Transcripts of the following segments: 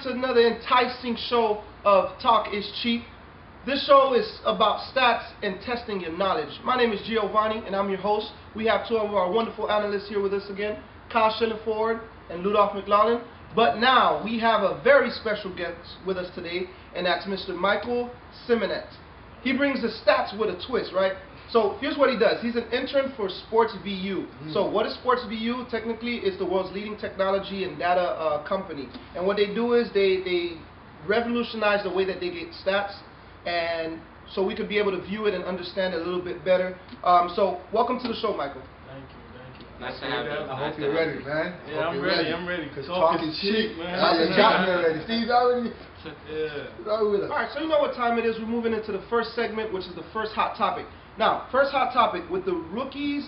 to another enticing show of Talk is Cheap. This show is about stats and testing your knowledge. My name is Giovanni, and I'm your host. We have two of our wonderful analysts here with us again, Kyle Schilling-Ford and Ludolph McLaughlin. But now we have a very special guest with us today, and that's Mr. Michael Symonette. He brings the stats with a twist, right? So here's what he does. He's an intern for Sports VU. So what is Sports VU? Technically, it's the world's leading technology and data company. And what they do is they revolutionize the way that they get stats, and so we could be able to view it and understand it a little bit better. So welcome to the show, Michael. Thank you. Nice to have you. I hope you're ready, man. Yeah, I'm ready. Because talk is cheap, man. You got me already. Steve's already. Yeah. All right, so you know what time it is. We're moving into the first segment, which is the first hot topic. Now, first hot topic with the rookies.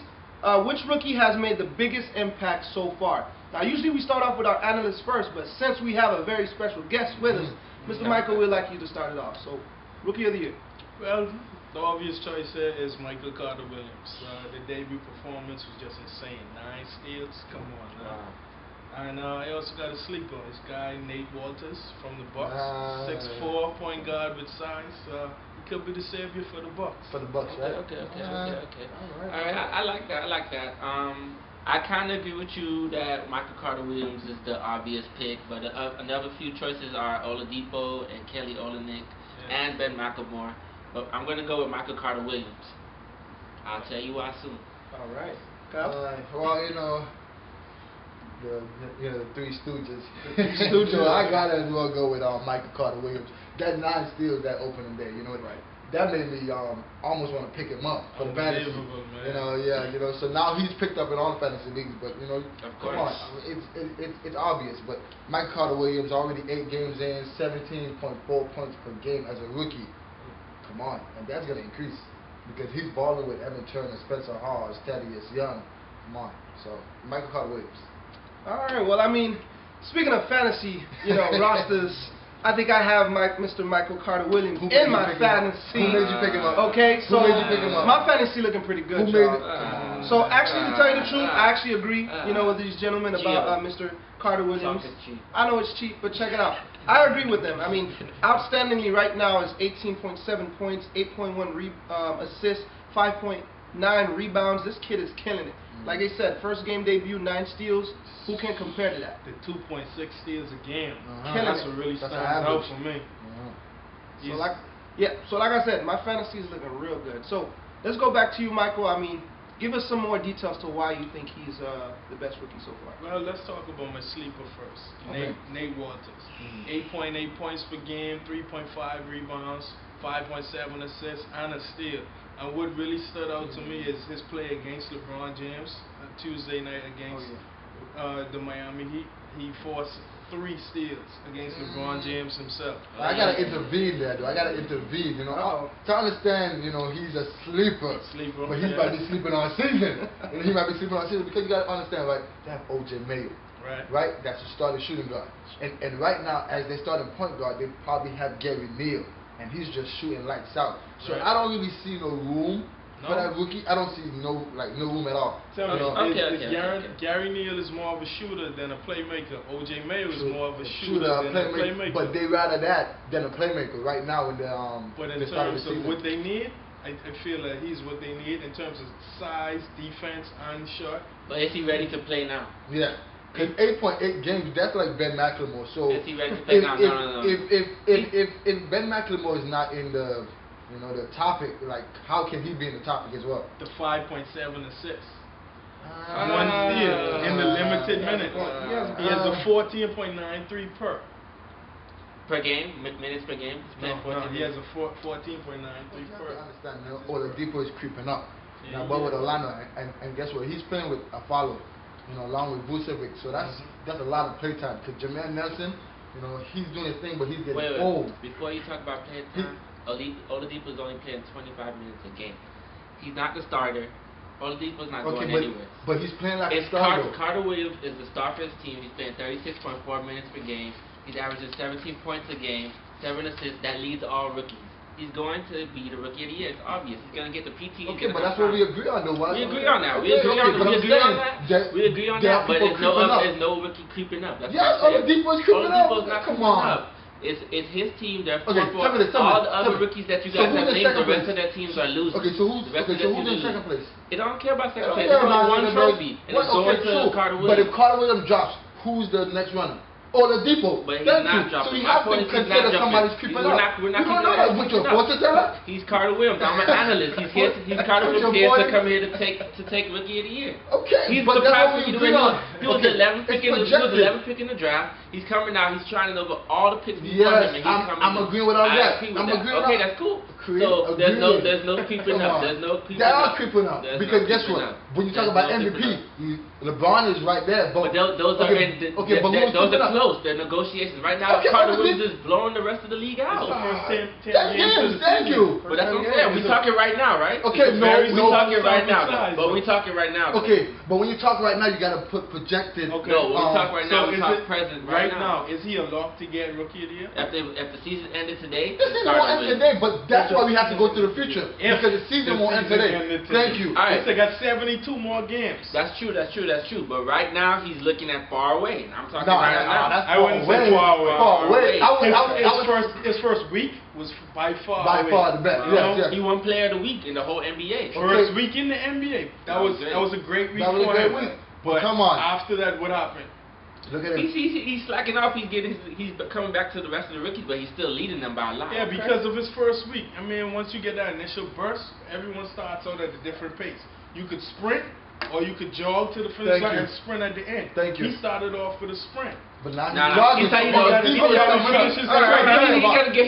Which rookie has made the biggest impact so far? Now, usually we start off with our analysts first, but since we have a very special guest with us, Mr. Michael, we'd like you to start it off. So, Rookie of the Year. Well, the obvious choice here is Michael Carter-Williams. The debut performance was just insane. 9 steals, come on now. Wow. And I also got a sleeper. This guy, Nate Walters from the Bucks. 6'4", point guard with size. He could be the savior for the Bucks. For the Bucks, right? Okay. All right. I like that. I kind of agree with you that Michael Carter-Williams is the obvious pick, but another few choices are Oladipo and Kelly Olynyk and Ben McLemore. But I'm going to go with Michael Carter-Williams. I'll tell you why soon. All right. Kyle? Well, you know, the Three Stooges. Stooges. So I gotta as well go with Michael Carter-Williams. That 9 steals that opening day, you know, right. That made me almost want to pick him up for the fantasy. Man. You know. So now he's picked up in all the fantasy leagues, but you know, Of course. come on, I mean, it's obvious. But Michael Carter-Williams already 8 games in, 17.4 points per game as a rookie. Come on, and that's gonna increase because he's balling with Evan Turner, Spencer Hawes, Thaddeus Young. Come on, so Michael Carter-Williams. All right. Well, I mean, speaking of fantasy, rosters, I think I have Mr. Michael Carter-Williams in my fantasy. Who made you pick him up? Okay, so Who made you pick him up? my fantasy looking pretty good, Who made y'all. So actually, to tell you the truth, I actually agree, with these gentlemen about Mr. Carter-Williams. Talk is cheap. I know it's cheap, but check it out. I agree with them. I mean, outstandingly right now is 18.7 points, 8.1 assists, 5.9 rebounds. This kid is killing it. Like I said, first game debut, 9 steals. Who can compare to that? The 2.6 steals a game. Killing That's it. what really That's stands out average. for me. So like I said, my fantasy is looking real good. So let's go back to you, Michael. I mean, give us some more details to why you think he's the best rookie so far. Well, let's talk about my sleeper first. Okay. Nate Walters. 8.8 points per game, 3.5 rebounds, 5.7 assists, and a steal. And what really stood out to me is his play against LeBron James Tuesday night against the Miami Heat. He forced 3 steals against LeBron James himself. I gotta intervene there, though. I gotta intervene, to understand, he's a sleeper. But he might be sleeping on season. He might be sleeping on season because you gotta understand, right? They have O.J. Mayo. Right? That's the starting shooting guard. And right now, as they starting point guard, they probably have Gary Neal. And he's just shooting lights out. So I don't really see no room for that rookie. I don't see no room at all. Tell me, Gary Neal is more of a shooter than a playmaker. O.J. Mayo is more of a shooter than a playmaker. But they rather that than a playmaker right now in the But in terms of what they need, I feel that he's what they need in terms of size, defense, and shot. But is he ready to play now? Yeah. Because 8.8 games, that's like Ben McLemore. So is he ready to play now? No. If Ben McLemore is not in the the topic, like how can he be in the topic as well? The 5.7 assists. 1 steal in the limited minutes. He has a 14.93 per game, minutes per game. No, he has a 14.93 per. I understand. Oladipo is creeping up. Now, but with Orlando, and guess what? He's playing with a follow. Along with Vucevic, so that's a lot of play time. Because Jameer Nelson, he's doing his thing, but he's getting old. Before you talk about play time, Oladipo is only playing 25 minutes a game. He's not the starter. Oladipo's not going anywhere. But he's playing like a starter. Carter-Williams is the star for his team. He's playing 36.4 minutes per game. He's averaging 17 points a game, 7 assists. That leads all rookies. He's going to be the Rookie of the Year. It's obvious. He's going to get the PT. Okay, but that's what we agree on, though. We agree on that. We agree on that. We agree on that. But there's no rookie creeping up. That's Oladipo's creeping up. Not Come creeping on. up. It's his team. They're okay, all the other rookies that you guys have named. The rest of their teams are losing. Okay, so who's in second place? It don't care about second place. There's only one trophy, and it's going to Carter Williams. But if Carter Williams drops, who's the next runner? Oladipo. But he's not dropping. So you have to consider somebody's creeping up. We're not keeping up. He's Carter Williams. I'm an analyst. He's Carter Williams here to come here to take Rookie of the Year. Okay, he's but surprised for you to win. He was the 11th pick in the draft. He's coming out. He's trying over all the picks before him, and he's coming. I'm agreeing with all that. Okay, that's cool. So there's no creeping up. There's no creeping up. They are creeping up because guess what? When you talk about MVP, LeBron is right there. But those are close. They're negotiations right now. Carter Williams is blowing the rest of the league out. Thank you. But that's what I'm saying. We're talking right now, right? Okay, we're talking right now. But we're talking right now. Okay, but when you talk right now, you gotta put projected. Okay. No, when we talk right now, we talk present right now. Is he a lock to get Rookie of the Year? If the season ended today, the season won't end today, but that's why we have to go to the future because the season won't end today. Thank you. All right, so got 72 more games. That's true. But right now he's looking at far away. I'm talking right now. I wouldn't say far away. His first week was by far the best. Yes. He won Player of the Week in the whole NBA. First week in the NBA. That was a great week for him. But come on. After that, what happened? Look at him. He's slacking off. He's coming back to the rest of the rookies, but he's still leading them by a lot. Yeah, because of his first week. I mean, once you get that initial burst, everyone starts out at a different pace. You could sprint, or you could jog to the finish line and sprint at the end. Thank you. He started off with a sprint. But now he's how you know. He gotta get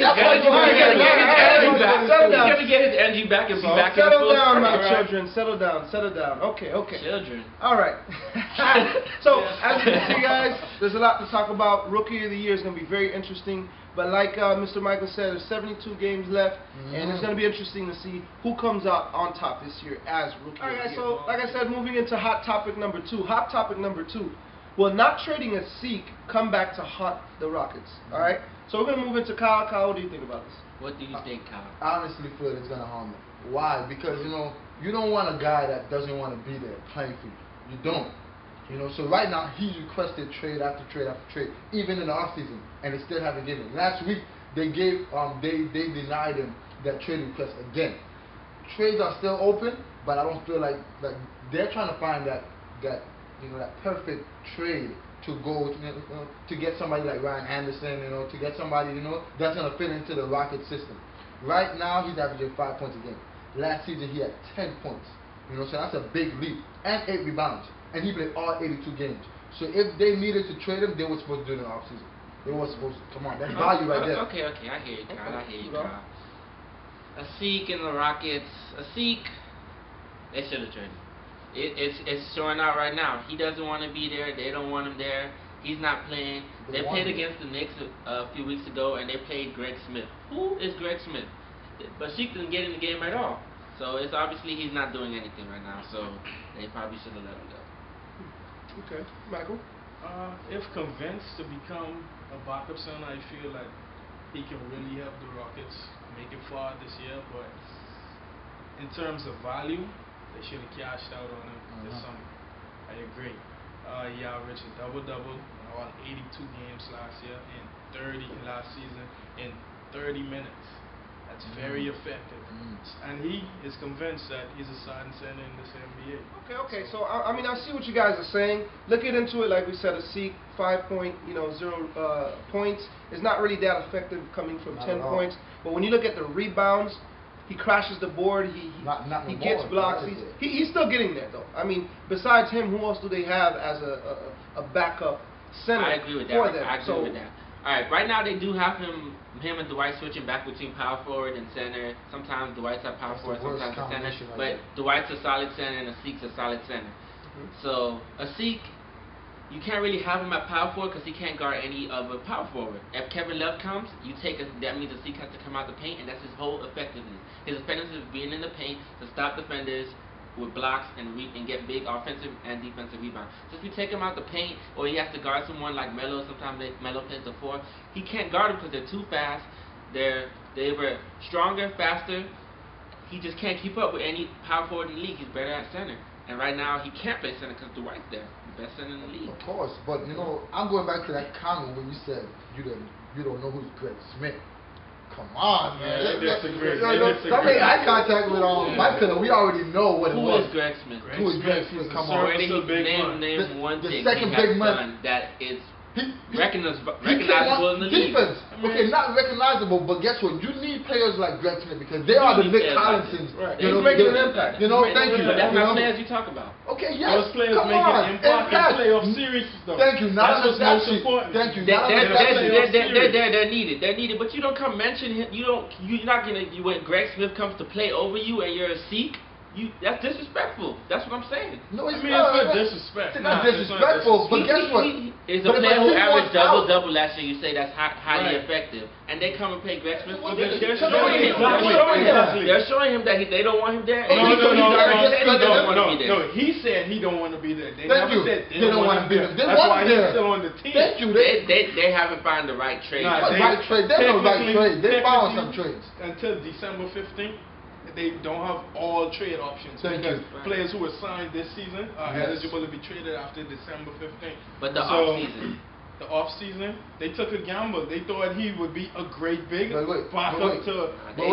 his energy back and be back in the full. Settle down, my children. Settle down. Okay. Children. All right. So, as you can see, guys, there's a lot to talk about. Rookie of the Year is going to be very interesting. But like Mr. Michael said, there's 72 games left, and it's going to be interesting to see who comes out on top this year as Rookie of the Year. So, like I said, moving into hot topic number 2. Hot topic number 2. Will not trading Asik come back to haunt the Rockets? All right. So we're gonna move into Kyle. Kyle, what do you think about this? What do you think, Kyle? I honestly feel it's gonna harm them. Why? Because you don't want a guy that doesn't want to be there playing for you. You don't. So right now he's requested trade after trade after trade, even in the offseason, and they still haven't given. Last week they gave they denied him that trade request again. Trades are still open, but I don't feel like they're trying to find that perfect trade to go to get somebody like Ryan Anderson, to get somebody that's gonna fit into the Rocket system. Right now he's averaging 5 points a game. Last season he had 10 points. So that's a big leap, and 8 rebounds, and he played all 82 games. So if they needed to trade him, they were supposed to do it in the offseason. They were supposed to. Come on, that's value right there. Okay, I hear you, Kyle. Asik and the Rockets. Asik, they should have traded. It's showing out right now. He doesn't want to be there. They don't want him there. He's not playing. They played against the Knicks a few weeks ago, and they played Greg Smith. Who is Greg Smith? But Asik didn't get in the game at all. So it's obviously he's not doing anything right now. So they probably should have let him go. Okay, Michael. If convinced to become a backup center, I feel like he can really help the Rockets make it far this year. But in terms of value, they should have cashed out on him this summer. I agree. He averaged a double-double in 82 games last year and 30 last season in 30 minutes. That's very effective. And he is convinced that he's a starting center in this NBA. Okay. So I mean, I see what you guys are saying. Looking into it, like we said, Asik 5.0 points is not really that effective coming from 10 points. But when you look at the rebounds, he crashes the board. He gets blocks. He's still getting there though. I mean, besides him, who else do they have as a backup center? I agree with that. I agree with that. All right, right now they do have him and Dwight switching back between power forward and center. Sometimes Dwight's a power forward, sometimes a center. But Dwight's a solid center and Asik's a solid center. So Asik, you can't really have him at power forward because he can't guard any of a power forward. If Kevin Love comes, that means Asik has to come out the paint, and that's his whole effectiveness. His effectiveness is being in the paint to stop defenders with blocks and get big offensive and defensive rebounds. So if you take him out the paint, or he has to guard someone like Melo, sometimes Melo plays the 4, he can't guard him because they're too fast. They were stronger, faster. He just can't keep up with any power forward in the league. He's better at center. And right now, he can't play center because Dwight's there. The best center in the league. Of course, but you know, I'm going back to that comment when you said you don't know who's Greg Smith. Come on, man. They disagree. Don't make eye contact with Michael. We already know what it was. Who is Greg Smith? Who is Greg Smith? Come on. Name one thing second he has big man done that is he recognizable in the league. Defense. Okay, not recognizable, but guess what? You need players like Greg Smith because they are the Nick Collinsons. Right. You know, He's making an impact. You know, thank you. That's not players you talk about. Okay, yes. Those players come making on. an impact in playoff series, though. Thank you. Not That's what's most important. Thank you. They're needed. They're needed. But you don't come mention him. You're not gonna. When Greg Smith comes to play over you and you're a Sikh. That's disrespectful. That's what I'm saying. No, it's it's not disrespect. It's not disrespectful, but guess what? It's a player who averaged double last year. You say that's highly effective, and they come and play Greg Smith. They're showing him that they don't want him there. No. He said he don't want to be there. They never said they don't want him there. That's why he's still on the team. Thank you. They haven't found the right trade. Right trade. They're the right trade. They found some trades until December 15th. They don't have all trade options because players who were signed this season are eligible to be traded after December 15th. But the off season, they took a gamble. They thought he would be a great big backup to. They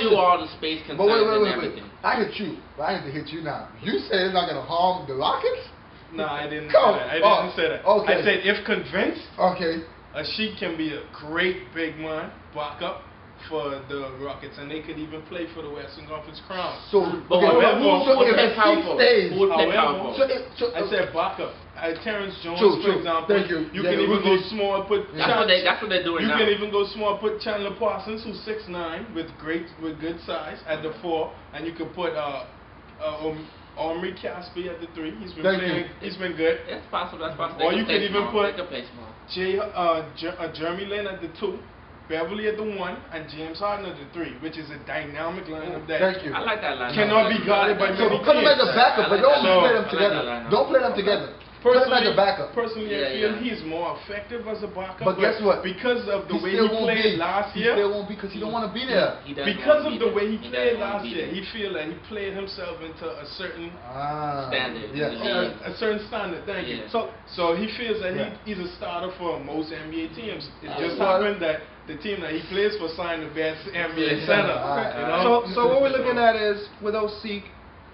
do all the space concerns and everything. I hit you, but I need to hit you now. You said it's not going to harm the Rockets? No, I didn't say that. I didn't say that. Okay. I said if convinced, okay, Asik can be a great big man backup for the Rockets, and they could even play for the Western Conference crown. So, I said backup. Terrence Jones, for example, you can even go small. That's what they're doing now. You can even go small. Put Chandler Parsons, who's 6'9", with good size, at the 4, and you can put Omri Caspi at the 3. He's been playing. He's been good. That's possible. Or you can even put small. Jeremy Lin at the 2. Beverly at the 1 and James Harden at the 3, which is a dynamic lineup that I like that lineup. Cannot be guarded by many put them as a backup, but don't play them together. Don't play them together. Put him as a backup. Personally, I feel he's more effective as a backup. But guess what? Because of the way he played last year, he still won't be because he don't want to be there. Because of the way he played last year, he feel that he played himself into a certain standard. A certain standard. Thank you. So he feels that he's a starter for most NBA teams. It just happened that the team that he plays for signed the best NBA center. So what we're looking at is with Asik.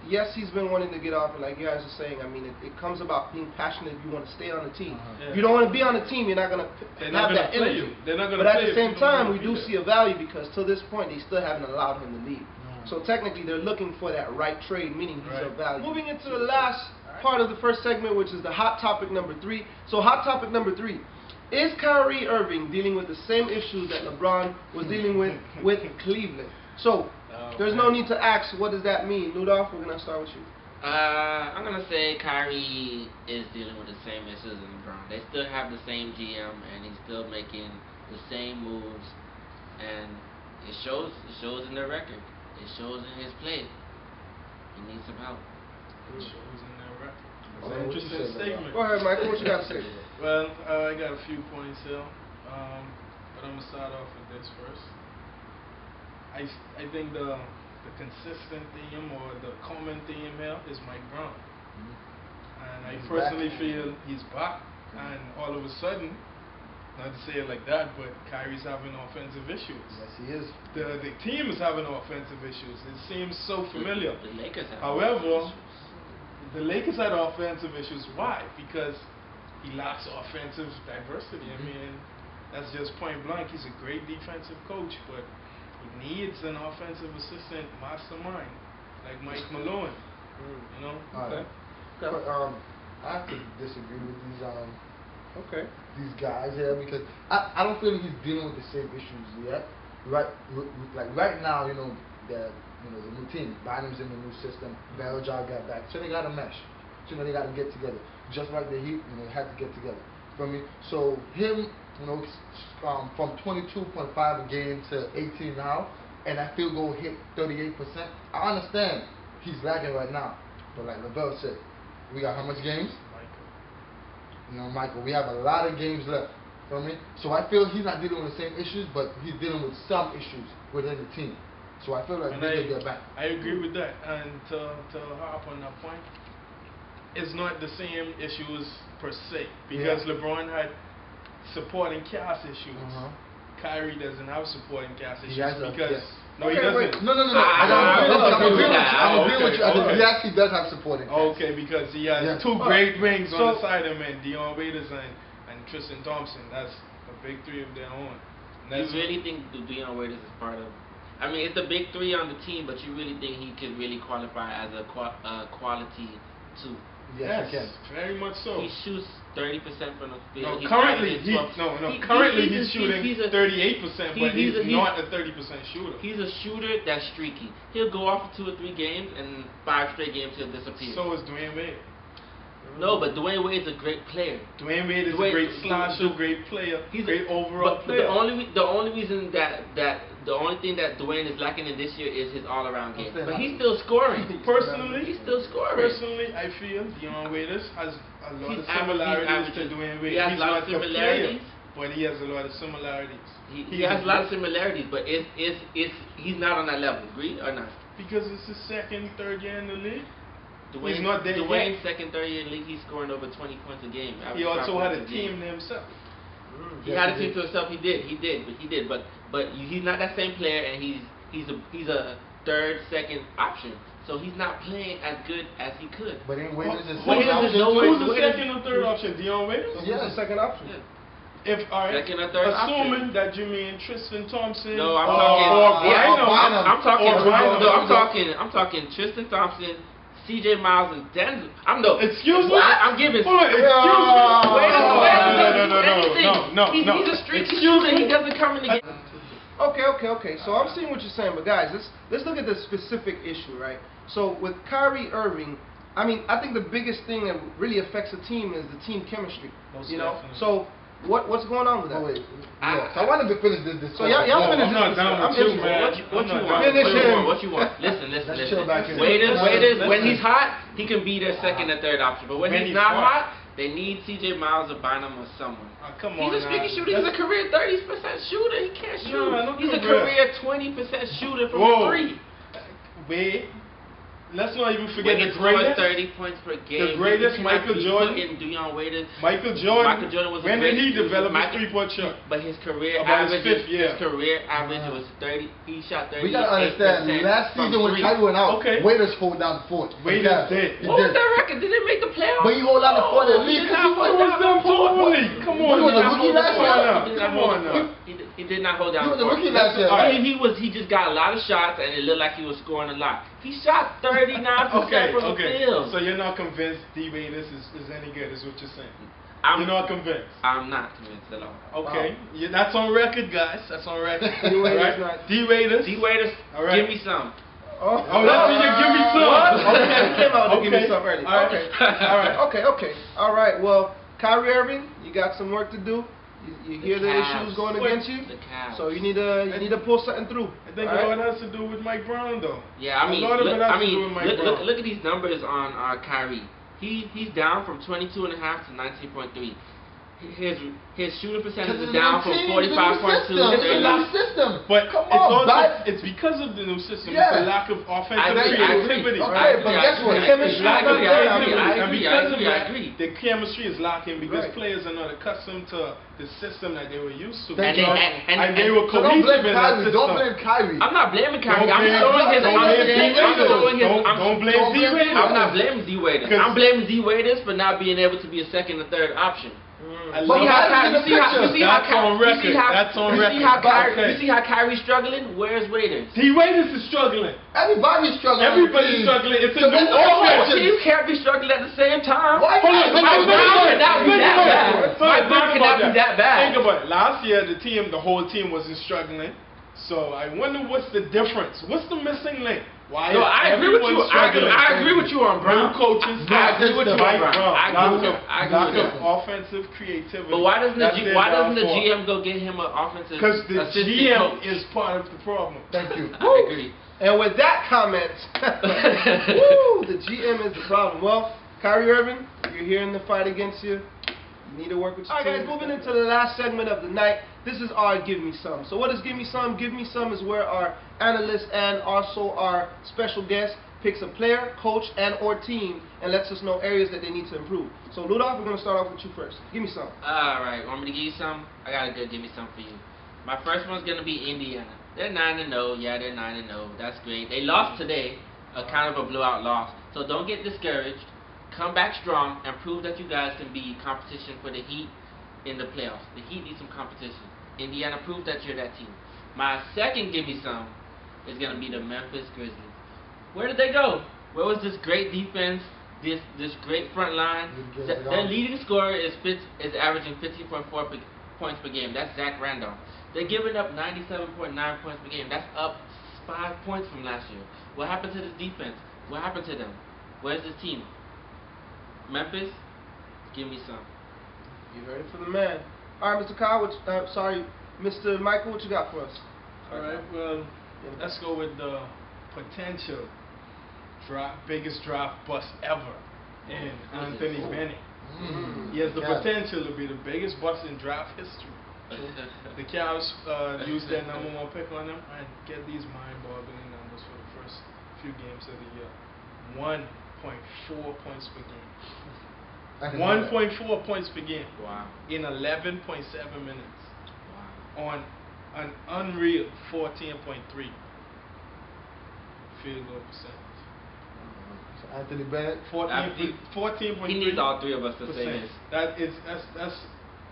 Yes, he's been wanting to get off, and like you guys are saying, I mean, it comes about being passionate if you want to stay on the team. If you don't want to be on the team, you're not going to have that energy. But at the same time, we do see a value because to this point, they still haven't allowed him to leave. So technically, they're looking for that right trade, meaning he's of value. Moving into the last part of the first segment, which is the hot topic number 3. So hot topic number 3. Is Kyrie Irving dealing with the same issues that LeBron was dealing with Cleveland? So there's no need to ask, what does that mean? Ludolph, we're going to start with you. I'm going to say Kyrie is dealing with the same issues as LeBron. They still have the same GM, and he's still making the same moves, and it shows in their record. It shows in his play. He needs some help. It shows in their record. It's an interesting statement. Go ahead, Michael. What you got to say? Well, I got a few points here, but I'm going to start off with this first. I think the consistent theme or the common theme here is Mike Brown. And I personally feel he's back, and all of a sudden, not to say it like that, but Kyrie's having offensive issues. Yes, he is. The team is having offensive issues. It seems so familiar. The Lakers have However, the Lakers had offensive issues. Why? Because he lacks offensive diversity. I mean, that's just point blank. He's a great defensive coach, but he needs an offensive assistant mastermind like Mike Malone. You know? Okay. But, I have to disagree with these guys here because I don't feel he's dealing with the same issues yet. Right now, the new team, Bynum's in the new system, Barrowjaw got back, so they got to mesh. So they got to get together, just like the Heat, had to get together. So him, from 22.5 a game to 18 now, and that field goal hit 38%. I understand he's lagging right now, but like LaBelle said, we got how much games? Michael, we have a lot of games left. You know what I mean? So I feel he's not dealing with the same issues, but he's dealing with some issues within the team. So I feel like we can get back. I agree with that. And to harp on that point, it's not the same issues per se, because LeBron had supporting cast issues. Kyrie doesn't have supporting cast issues because no, he doesn't. No. I'm agreeing with you. He actually does have supporting cast. Okay, because he has two great wings on the side of him, and Dion Waiters and Tristan Thompson. That's a big three of their own. You really think Dion Waiters is part of? I mean, it's the big three on the team, but you really think he could really qualify as a quality two? Yes, he can. Very much so. He shoots 30% from the field. Currently he's shooting 38%, but he's not a 30% shooter. He's a shooter that's streaky. He'll go off for 2 or 3 games, and 5 straight games he'll disappear. So is Dwayne Wade. No, but Dwayne Wade's a great player. Dwayne Wade is a great slasher, great player, he's great overall player. But the only reason the only thing that Dwayne is lacking in this year is his all-around game. But he's still scoring. Personally, he's still scoring. Personally, I feel Dion Waiters has a lot of similarities to Dwayne Wade. He has a lot of similarities, but he has a lot of similarities. He has a lot of similarities, but he's not on that level. Agree or not? Because it's his second, third year in the league. Dwayne's second, third year in the league, he's scoring over 20 points a game. He also had a team to himself. He had a team to himself. He did. But he's not that same player, and he's a third, second option. So he's not playing as good as he could. But in Waiters is who's the second or third option? Dion Waiters? Yeah, the second option. Yeah. Second or third assuming that you mean Tristan Thompson. No, I'm talking Tristan Thompson, CJ Miles, and Denver. Excuse me? I'm giving. No. He's a streaky shooter. He doesn't come in the game. Okay. So I'm seeing what you're saying, but guys, let's look at the specific issue, right? So with Kyrie Irving, I mean, I think the biggest thing that really affects a team is the team chemistry. Most you know, definitely. so what's going on with that? I want to finish this. So y'all finish this. I'm not down with you, man. What you want? Listen. Waiters, when he's hot, he can be their second or third option. But when he's not hot, they need CJ Miles or Bynum or someone. Come on, he's a streaky shooter. He's a career 30% shooter. He can't shoot. He's a career 20% shooter from 3. Wait. Let's not even forget the greatest. 30 points per game. The greatest, Michael Jordan. Michael Jordan was when did he develop his three-point shot? But his career average was 30. He shot 30. We gotta understand. Last season when Kyrie went out, Waiters hold down the fort. Waiters did. What was that record? Did they make the playoffs? But he hold down the fort at least. Come on, he was a rookie last year. Come on now. He did not hold down. He was a rookie last year. He just got a lot of shots, and it looked like he was scoring a lot. He shot 39% from the field. So you're not convinced D. Waiters is any good, is what you're saying? You're not convinced? I'm not convinced at all. Okay. That's on record, guys. That's on record. D. Waiters. All right. Give me some. Give me some. Okay, he came out to give me some early. All right. Well, Kyrie Irving, you got some work to do. You hear the issues going against you, so you need to pull something through. I think a lot has to do with Mike Brown, though. Yeah, I mean, look at these numbers on Kyrie. He's down from 22.5 to 19.3. His shooting percentage is down from 45.2 to 30. But it's because of the new system. It's the lack of offensive creativity. Okay, but guess what? I agree. The chemistry is lacking because players are not accustomed to the system that they were used to. And they were cohesive in that system. Don't blame Kyrie. I'm not blaming Kyrie. Don't blame D. Waiters. I'm not blaming D. Waiters. I'm blaming D. Waiters for not being able to be a second or third option. You see how Kyrie's struggling? Where's Waiters? D. Waiters is struggling. Everybody's struggling. Everybody's struggling. It's a new offense. You can't be struggling at the same time. Why? Mike Brown cannot be that bad. Think about it. Last year, the whole team wasn't struggling. So I wonder what's the difference. What's the missing link? Why? No, I agree with you. I agree with you on Brown. New coaches. I agree with you on Brown. I agree with offensive creativity. But why doesn't the GM go get him an offensive? Because the GM is part of the problem. Thank you. I agree. And with that comment, the GM is the problem. Well, Kyrie Irving, you're here in the fight against you. You need to work with your team. Alright, guys, moving into the last segment of the night. This is our Give Me Some. So what is Give Me Some? Give Me Some is where our analyst and also our special guest picks a player, coach, and or team and lets us know areas that they need to improve. So Ludolph, we're going to start off with you first. Give me some. Alright, want me to give you some? I got a good give me some for you. My first one's going to be Indiana. They're 9-0. Yeah, they're 9-0. That's great. They lost today, a kind of a blowout loss. So don't get discouraged. Come back strong and prove that you guys can be competition for the Heat in the playoffs. The Heat need some competition. Indiana, prove that you're that team. My second give me some is going to be the Memphis Grizzlies. Where did they go? Where was this great defense, this great front line? Their leading scorer is averaging 15.4 points per game. That's Zach Randolph. They're giving up 97.9 points per game. That's up 5 points from last year. What happened to this defense? What happened to them? Where's this team? Memphis, give me some. You heard it from the man. All right, Mr. Kyle, Mr. Michael, what you got for us? All right, well, let's go with the potential biggest draft bust ever in Anthony Bennett. He has the potential to be the biggest bust in draft history. The Cavs used their #1 pick on him and get these mind-boggling numbers for the first few games of the year. 1.4 points per game. 1.4 points per game. Wow. In 11.7 minutes. Wow. On an unreal 14.3 field goal percentage. So Anthony Bennett, 14.3. He needs all three of us to say this. That's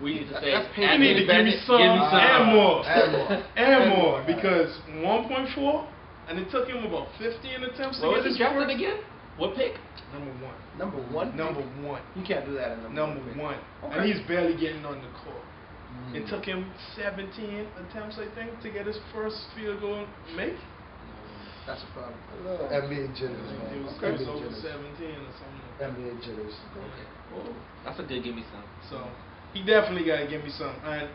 we need to say you need to give me some and more. And more. Because 1.4, and it took him about 15 attempts to get his drafted again? What pick? Number one. Number one. You can't do that in number one. Okay. And he's barely getting on the court. It took him 17 attempts, I think, to get his first field goal make. That's a problem. NBA jitters, man. It was over 17 or something. NBA jitters. Okay. Whoa. That's a good give me some. So he definitely got to give me some. And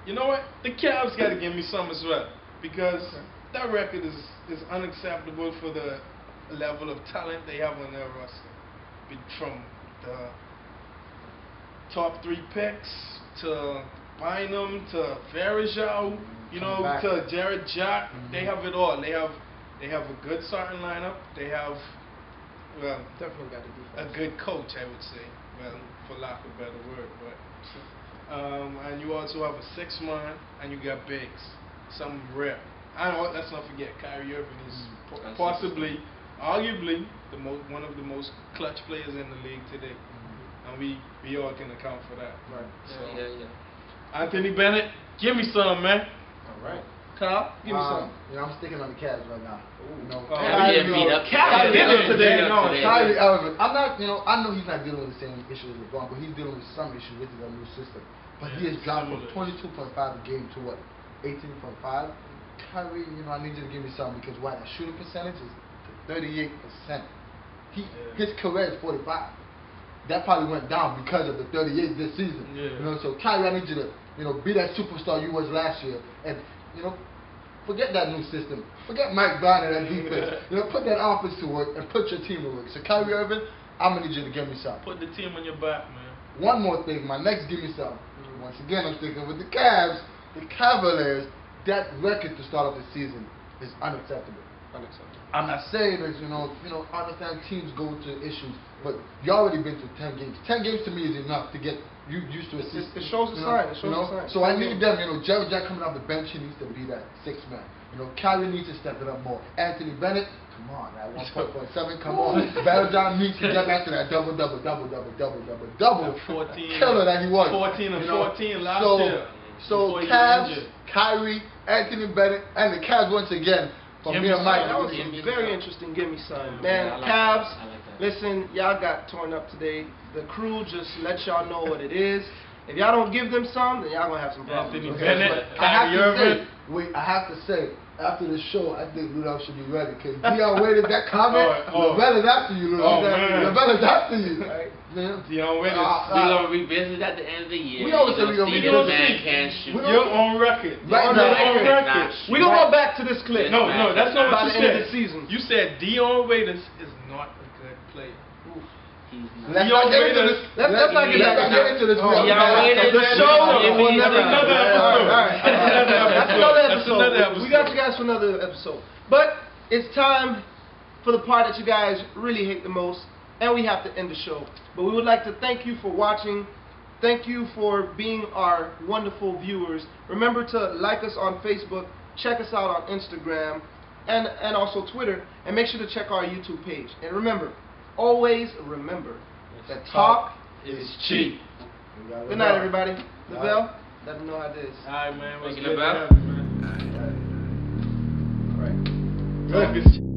you know what? The Cavs got to give me some as well. Because that record is unacceptable for the level of talent they have on their roster. From the top 3 picks to Bynum to Verajao, to Jared Jack. They have it all. They have a good starting lineup. They have definitely got the defense. A good coach, I would say. Well, for lack of a better word, but and you also have a 6-man, and you got bigs, some rare. And let's not forget, Kyrie Irving is possibly, arguably, one of the most clutch players in the league today, and we all can account for that. Right. So, yeah. Anthony Bennett, give me some, man. All right. Kyle, give me some. I'm sticking on the Cavs right now. Kyrie beat up. Kyrie did it today. Kyrie Irving. I'm not, I know he's not dealing with the same issues as LeBron, but he's dealing with some issues with his new system. But he has dropped from 22.5 a game to what, 18.5. Kyrie, I need you to give me some because why? That shooting percentage is 38%. His career is 45. That probably went down because of the 38 this season. So Kyrie, I need you to, be that superstar you was last year, and forget that new system. Forget Mike Brown and that defense. Put that offense to work and put your team to work. So Kyrie Irving, I'm gonna need you to give me some. Put the team on your back, man. One more thing, my next give me some. Once again, I'm sticking with the Cavs, the Cavaliers. That record to start off the season is unacceptable. I'm not saying that, I understand teams go to issues, but you already been through 10 games. 10 games to me is enough to get you used to a system. It shows the sign. It shows the sign. So I need them, Jared Jack coming off the bench, he needs to be that 6-man. Kyrie needs to step it up more. Anthony Bennett, come on, that 1.7, come on. Valjean needs to get back to that double. 14. Killer that he was. 14 and 14 last year. So Cavs, Kyrie, Anthony Bennett, and the Cavs once again from me and Mike. That was some very interesting. Give me some, man. Cavs. Listen, y'all got torn up today. The crew just let y'all know what it is. If y'all don't give them some, then y'all gonna have some problems. Anthony Bennett, Kyrie Irving. I have to say, after the show, I think Ludolph should be ready because Dion waited that comment. LaBella's after you, Ludolph. LaBella's after you. Right? Dion waited. We're gonna revisit at the end of the year. We always say we're gonna revisit. Man can shoot. You're on record. Right now, on record. We gonna go back to this clip. No, that's not by what the you end of said. the season. You said Dion Waiters is not a good player. He's Let's not. not get into this. Let's not get into this. Y'all waited. The show will never another episode. That's another That's another episode. We got you guys for another episode. But it's time for the part that you guys really hate the most, and we have to end the show. But we would like to thank you for watching. Thank you for being our wonderful viewers. Remember to like us on Facebook, check us out on Instagram, and also Twitter, and make sure to check our YouTube page. And remember, always remember that talk is cheap. Good night, everybody. The bell, let them know how it is. All right, man. Making the bell. All right. Talk is cheap.